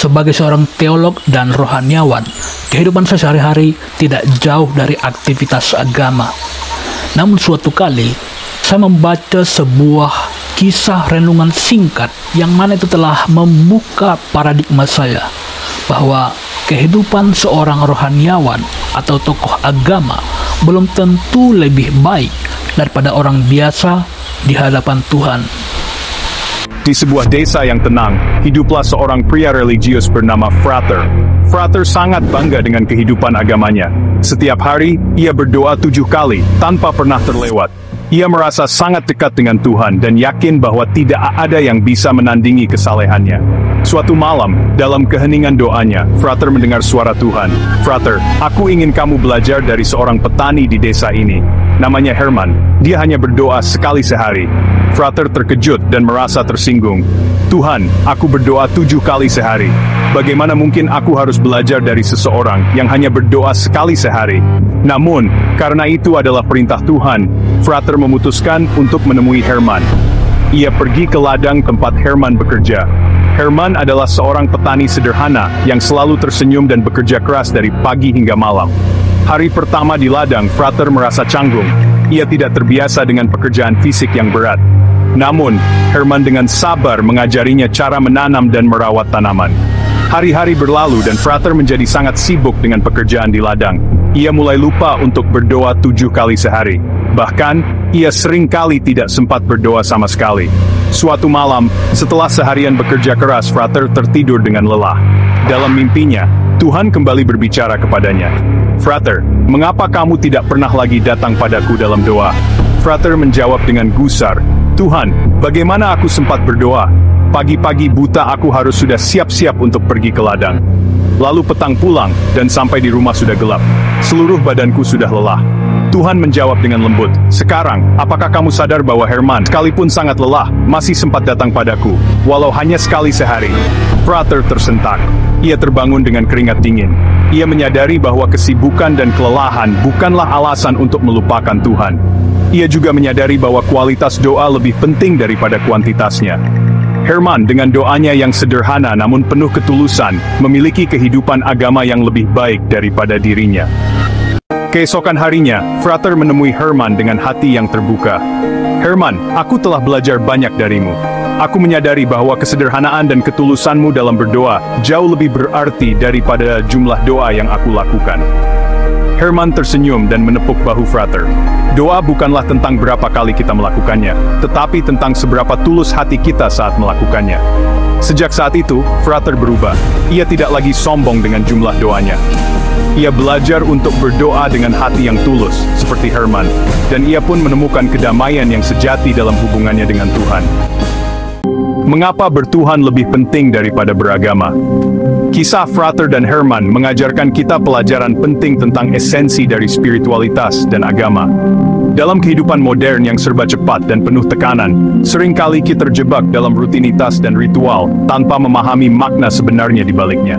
sebagai seorang teolog dan rohaniawan, kehidupan saya sehari-hari tidak jauh dari aktivitas agama. Namun suatu kali, saya membaca sebuah kisah renungan singkat yang mana itu telah membuka paradigma saya bahwa kehidupan seorang rohaniawan atau tokoh agama belum tentu lebih baik daripada orang biasa di hadapan Tuhan. Di sebuah desa yang tenang, hiduplah seorang pria religius bernama Frater. Frater sangat bangga dengan kehidupan agamanya. Setiap hari, ia berdoa 7 kali, tanpa pernah terlewat. Ia merasa sangat dekat dengan Tuhan dan yakin bahwa tidak ada yang bisa menandingi kesalehannya. Suatu malam, dalam keheningan doanya, Frater mendengar suara Tuhan. "Frater, aku ingin kamu belajar dari seorang petani di desa ini. Namanya Herman. Dia hanya berdoa sekali sehari." Frater terkejut dan merasa tersinggung. "Tuhan, aku berdoa 7 kali sehari. Bagaimana mungkin aku harus belajar dari seseorang yang hanya berdoa sekali sehari?" Namun, karena itu adalah perintah Tuhan, Frater memutuskan untuk menemui Herman. Ia pergi ke ladang tempat Herman bekerja. Herman adalah seorang petani sederhana yang selalu tersenyum dan bekerja keras dari pagi hingga malam. Hari pertama di ladang, Frater merasa canggung. Ia tidak terbiasa dengan pekerjaan fisik yang berat. Namun, Herman dengan sabar mengajarinya cara menanam dan merawat tanaman. Hari-hari berlalu dan Frater menjadi sangat sibuk dengan pekerjaan di ladang. Ia mulai lupa untuk berdoa 7 kali sehari. Bahkan, ia sering kali tidak sempat berdoa sama sekali. Suatu malam, setelah seharian bekerja keras, Frater tertidur dengan lelah. Dalam mimpinya, Tuhan kembali berbicara kepadanya. "Frater, mengapa kamu tidak pernah lagi datang padaku dalam doa?" Frater menjawab dengan gusar, "Tuhan, bagaimana aku sempat berdoa? Pagi-pagi buta aku harus sudah siap-siap untuk pergi ke ladang. Lalu petang pulang, dan sampai di rumah sudah gelap. Seluruh badanku sudah lelah." Tuhan menjawab dengan lembut, "Sekarang, apakah kamu sadar bahwa Herman, sekalipun sangat lelah, masih sempat datang padaku, walau hanya sekali sehari?" Frater tersentak. Ia terbangun dengan keringat dingin. Ia menyadari bahwa kesibukan dan kelelahan bukanlah alasan untuk melupakan Tuhan. Ia juga menyadari bahwa kualitas doa lebih penting daripada kuantitasnya. Herman dengan doanya yang sederhana namun penuh ketulusan, memiliki kehidupan agama yang lebih baik daripada dirinya. Keesokan harinya, Frater menemui Herman dengan hati yang terbuka. "Herman, aku telah belajar banyak darimu. Aku menyadari bahwa kesederhanaan dan ketulusanmu dalam berdoa jauh lebih berarti daripada jumlah doa yang aku lakukan." Herman tersenyum dan menepuk bahu Frater. "Doa bukanlah tentang berapa kali kita melakukannya, tetapi tentang seberapa tulus hati kita saat melakukannya." Sejak saat itu, Frater berubah. Ia tidak lagi sombong dengan jumlah doanya. Ia belajar untuk berdoa dengan hati yang tulus, seperti Herman, dan ia pun menemukan kedamaian yang sejati dalam hubungannya dengan Tuhan. Mengapa bertuhan lebih penting daripada beragama? Kisah Frater dan Herman mengajarkan kita pelajaran penting tentang esensi dari spiritualitas dan agama. Dalam kehidupan modern yang serba cepat dan penuh tekanan, seringkali kita terjebak dalam rutinitas dan ritual tanpa memahami makna sebenarnya di baliknya.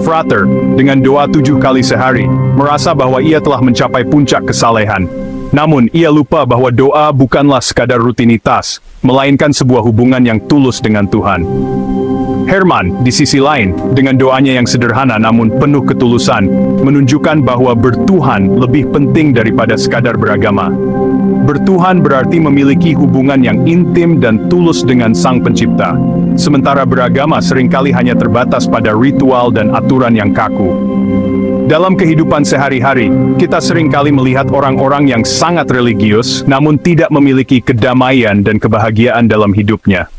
Frater, dengan doa 7 kali sehari, merasa bahwa ia telah mencapai puncak kesalehan. Namun, ia lupa bahwa doa bukanlah sekadar rutinitas, melainkan sebuah hubungan yang tulus dengan Tuhan. Herman, di sisi lain, dengan doanya yang sederhana namun penuh ketulusan, menunjukkan bahwa bertuhan lebih penting daripada sekadar beragama. Bertuhan berarti memiliki hubungan yang intim dan tulus dengan Sang Pencipta. Sementara beragama seringkali hanya terbatas pada ritual dan aturan yang kaku. Dalam kehidupan sehari-hari, kita seringkali melihat orang-orang yang sangat religius, namun tidak memiliki kedamaian dan kebahagiaan dalam hidupnya.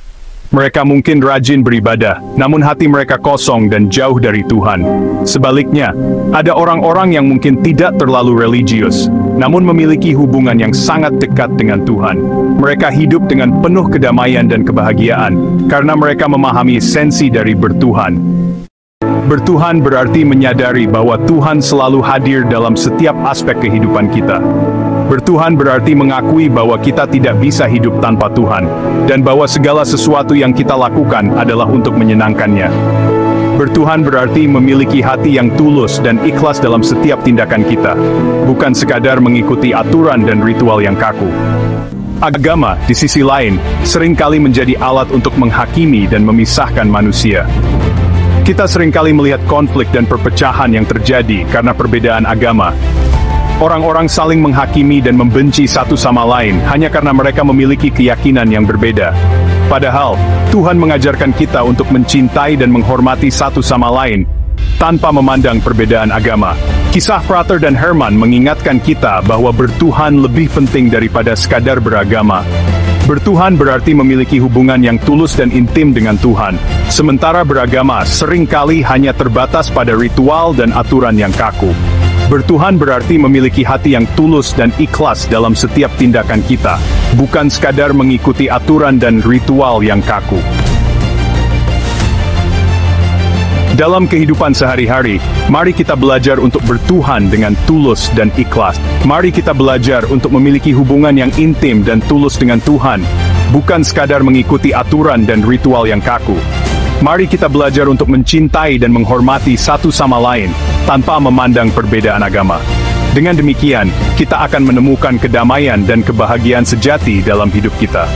Mereka mungkin rajin beribadah, namun hati mereka kosong dan jauh dari Tuhan. Sebaliknya, ada orang-orang yang mungkin tidak terlalu religius, namun memiliki hubungan yang sangat dekat dengan Tuhan. Mereka hidup dengan penuh kedamaian dan kebahagiaan, karena mereka memahami esensi dari bertuhan. Bertuhan berarti menyadari bahwa Tuhan selalu hadir dalam setiap aspek kehidupan kita. Bertuhan berarti mengakui bahwa kita tidak bisa hidup tanpa Tuhan, dan bahwa segala sesuatu yang kita lakukan adalah untuk menyenangkannya. Bertuhan berarti memiliki hati yang tulus dan ikhlas dalam setiap tindakan kita, bukan sekadar mengikuti aturan dan ritual yang kaku. Agama, di sisi lain, seringkali menjadi alat untuk menghakimi dan memisahkan manusia. Kita seringkali melihat konflik dan perpecahan yang terjadi karena perbedaan agama. Orang-orang saling menghakimi dan membenci satu sama lain hanya karena mereka memiliki keyakinan yang berbeda. Padahal, Tuhan mengajarkan kita untuk mencintai dan menghormati satu sama lain, tanpa memandang perbedaan agama. Kisah Frater dan Herman mengingatkan kita bahwa bertuhan lebih penting daripada sekadar beragama. Bertuhan berarti memiliki hubungan yang tulus dan intim dengan Tuhan, sementara beragama seringkali hanya terbatas pada ritual dan aturan yang kaku. Bertuhan berarti memiliki hati yang tulus dan ikhlas dalam setiap tindakan kita, bukan sekadar mengikuti aturan dan ritual yang kaku. Dalam kehidupan sehari-hari, mari kita belajar untuk bertuhan dengan tulus dan ikhlas. Mari kita belajar untuk memiliki hubungan yang intim dan tulus dengan Tuhan, bukan sekadar mengikuti aturan dan ritual yang kaku. Mari kita belajar untuk mencintai dan menghormati satu sama lain, tanpa memandang perbedaan agama. Dengan demikian, kita akan menemukan kedamaian dan kebahagiaan sejati dalam hidup kita.